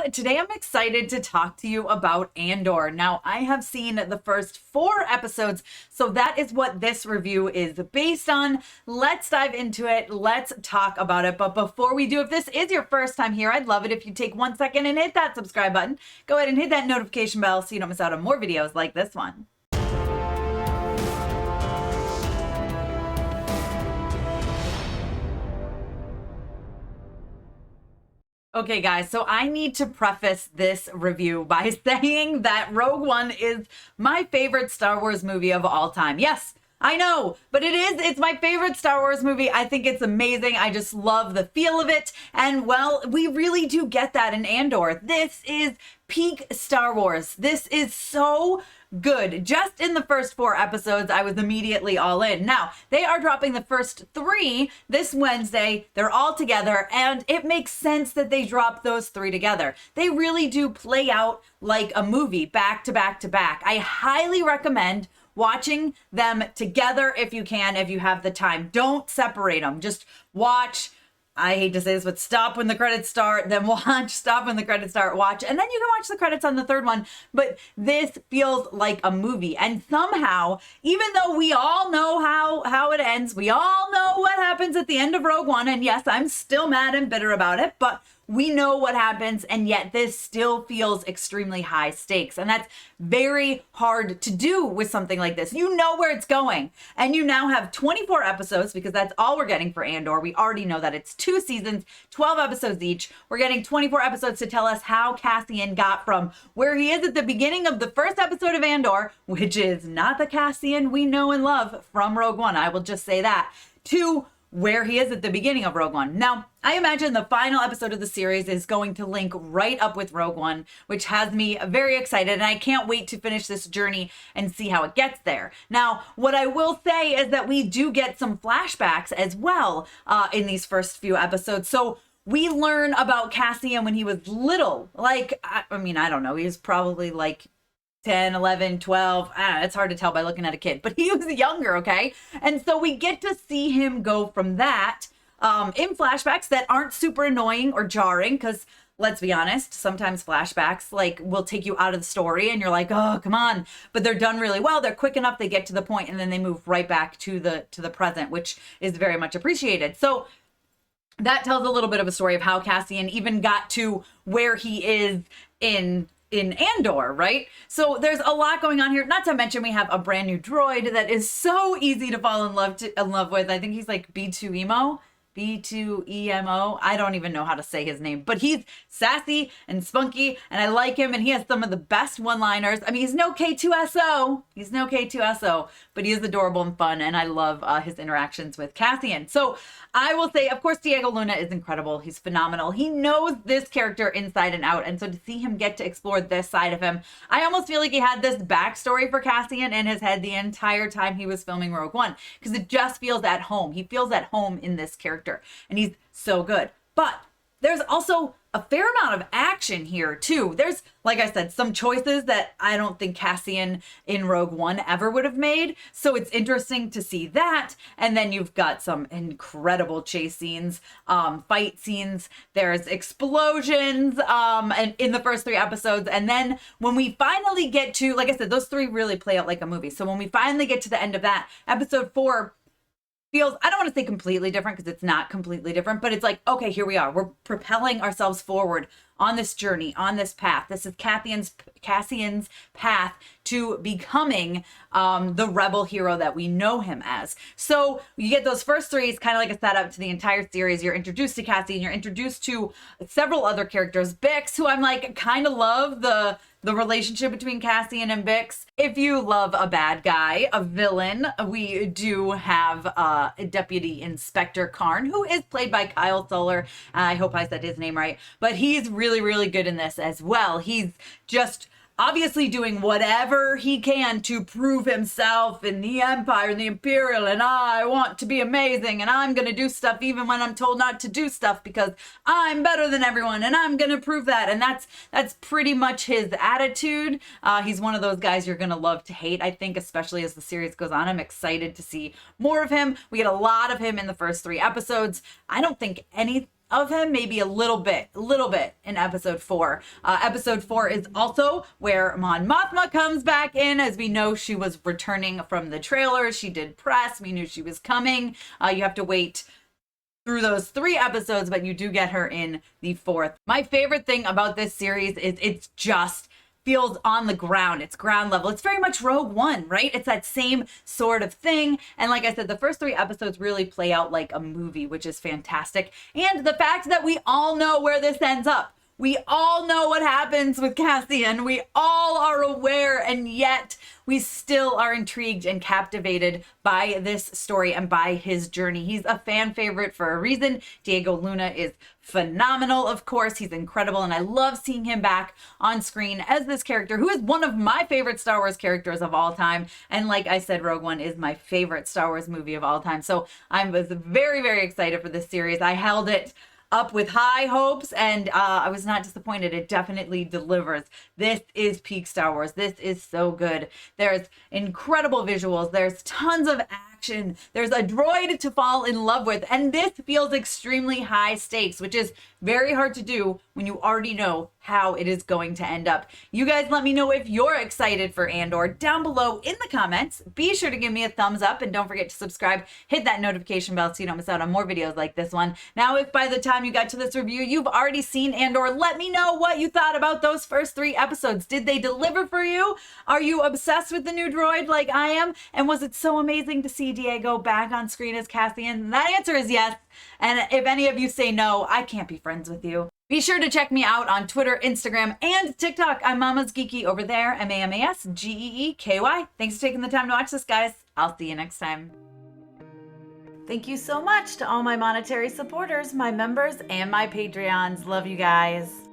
Today I'm excited to talk to you about Andor. Now, I have seen the first 4 episodes, so that is what this review is based on. Let's dive into it. Let's talk about it. But before we do, if this is your first time here, I'd love it if you take 1 second and hit that subscribe button. Go ahead and hit that notification bell so you don't miss out on more videos like this one. Okay, guys, so I need to preface this review by saying that Rogue One is my favorite Star Wars movie of all time. Yes, I know, but it's my favorite Star Wars movie. I think it's amazing. I just love the feel of it. And well, we really do get that in Andor. This is peak Star Wars. This is so good. Just in the first 4 episodes, I was immediately all in. Now, they are dropping the first 3 this Wednesday. They're all together, and it makes sense that they drop those 3 together. They really do play out like a movie, back to back to back. I highly recommend watching them together if you can, if you have the time. Don't separate them. Just watch. I hate to say this, but stop when the credits start, then watch, stop when the credits start, watch, and then you can watch the credits on the 3rd one. But this feels like a movie. And somehow, even though we all know how it ends, we all know what happens at the end of Rogue One, and yes, I'm still mad and bitter about it, but we know what happens, and yet this still feels extremely high stakes. And that's very hard to do with something like this. You know where it's going, and you now have 24 episodes, because that's all we're getting for Andor. We already know that it's 2 seasons, 12 episodes each. We're getting 24 episodes to tell us how Cassian got from where he is at the beginning of the first episode of Andor, which is not the Cassian we know and love from Rogue One, I will just say that, to where he is at the beginning of Rogue One. Now, I imagine the final episode of the series is going to link right up with Rogue One, which has me very excited, and I can't wait to finish this journey and see how it gets there. Now, what I will say is that we do get some flashbacks as well in these first few episodes. So we learn about Cassian when he was little. Like, I mean, I don't know. He was probably like 10, 11, 12. It's hard to tell by looking at a kid, but he was younger, okay? And so we get to see him go from that in flashbacks that aren't super annoying or jarring, because let's be honest, sometimes flashbacks like will take you out of the story and you're like, oh, come on. But they're done really well. They're quick enough. They get to the point and then they move right back to the present, which is very much appreciated. So that tells a little bit of a story of how Cassian even got to where he is in Andor, right? So there's a lot going on here. Not to mention we have a brand new droid that is so easy to fall in love with. I think he's like B2EMO. B2EMO. I don't even know how to say his name, but he's sassy and spunky, and I like him, and he has some of the best one-liners. I mean, he's no K2SO. He's no K2SO, but he is adorable and fun, and I love his interactions with Cassian. So I will say, of course, Diego Luna is incredible. He's phenomenal. He knows this character inside and out, and so to see him get to explore this side of him, I almost feel like he had this backstory for Cassian in his head the entire time he was filming Rogue One, because it just feels at home. He feels at home in this character. And he's so good. But there's also a fair amount of action here too. There's, like I said, some choices that I don't think Cassian in Rogue One ever would have made. So it's interesting to see that. And then you've got some incredible chase scenes, fight scenes. There's explosions and in the first 3 episodes. And then when we finally get to, like I said, those 3 really play out like a movie. So when we finally get to the end of that, episode 4 feels, I don't want to say completely different, because it's not completely different, but it's like, okay, here we are. We're propelling ourselves forward on this journey, on this path. This is Cassian's path to becoming the rebel hero that we know him as. So you get those first 3, it's kind of like a setup to the entire series. You're introduced to Cassian, you're introduced to several other characters. Bix, who I'm like, kind of love the relationship between Cassian and Bix. If you love a bad guy, a villain, we do have Deputy Inspector Karn, who is played by Kyle Soller. I hope I said his name right, but he's really, really good in this as well. He's just obviously doing whatever he can to prove himself in the Empire and the Imperial, and I want to be amazing, and I'm gonna do stuff even when I'm told not to do stuff, because I'm better than everyone, and I'm gonna prove that. And that's pretty much his attitude. He's one of those guys you're gonna love to hate, I think, especially as the series goes on. I'm excited to see more of him. We get a lot of him in the first 3 episodes. I don't think of him, maybe a little bit in episode 4. Episode 4 is also where Mon Mothma comes back in. As we know, she was returning from the trailer. She did press. We knew she was coming. You have to wait through those 3 episodes, but you do get her in the 4th. My favorite thing about this series is it's just feels on the ground. It's ground level. It's very much Rogue One, right? It's that same sort of thing. And like I said, the first 3 episodes really play out like a movie, which is fantastic. And the fact that we all know where this ends up. We all know what happens with Cassian. We all are aware, and yet we still are intrigued and captivated by this story and by his journey. He's a fan favorite for a reason. Diego Luna is phenomenal, of course. He's incredible, and I love seeing him back on screen as this character, who is one of my favorite Star Wars characters of all time. And like I said, Rogue One is my favorite Star Wars movie of all time. So I was very, very excited for this series. I held it up with high hopes, and I was not disappointed. It definitely delivers. This is peak Star Wars. This is so good. There's incredible visuals. There's tons of action. There's a droid to fall in love with, and this feels extremely high stakes, which is very hard to do when you already know how it is going to end up. You guys let me know if you're excited for Andor down below in the comments. Be sure to give me a thumbs up, and don't forget to subscribe. Hit that notification bell so you don't miss out on more videos like this one. Now, if by the time you got to this review, you've already seen Andor, let me know what you thought about those first 3 episodes. Did they deliver for you? Are you obsessed with the new droid like I am? And was it so amazing to see Diego back on screen as Cassian? That answer is yes. And if any of you say no, I can't be friends with you. Be sure to check me out on Twitter, Instagram, and TikTok. I'm MamasGeeky over there, MamasGeeky. Thanks for taking the time to watch this, guys. I'll see you next time. Thank you so much to all my monetary supporters, my members, and my Patreons. Love you guys.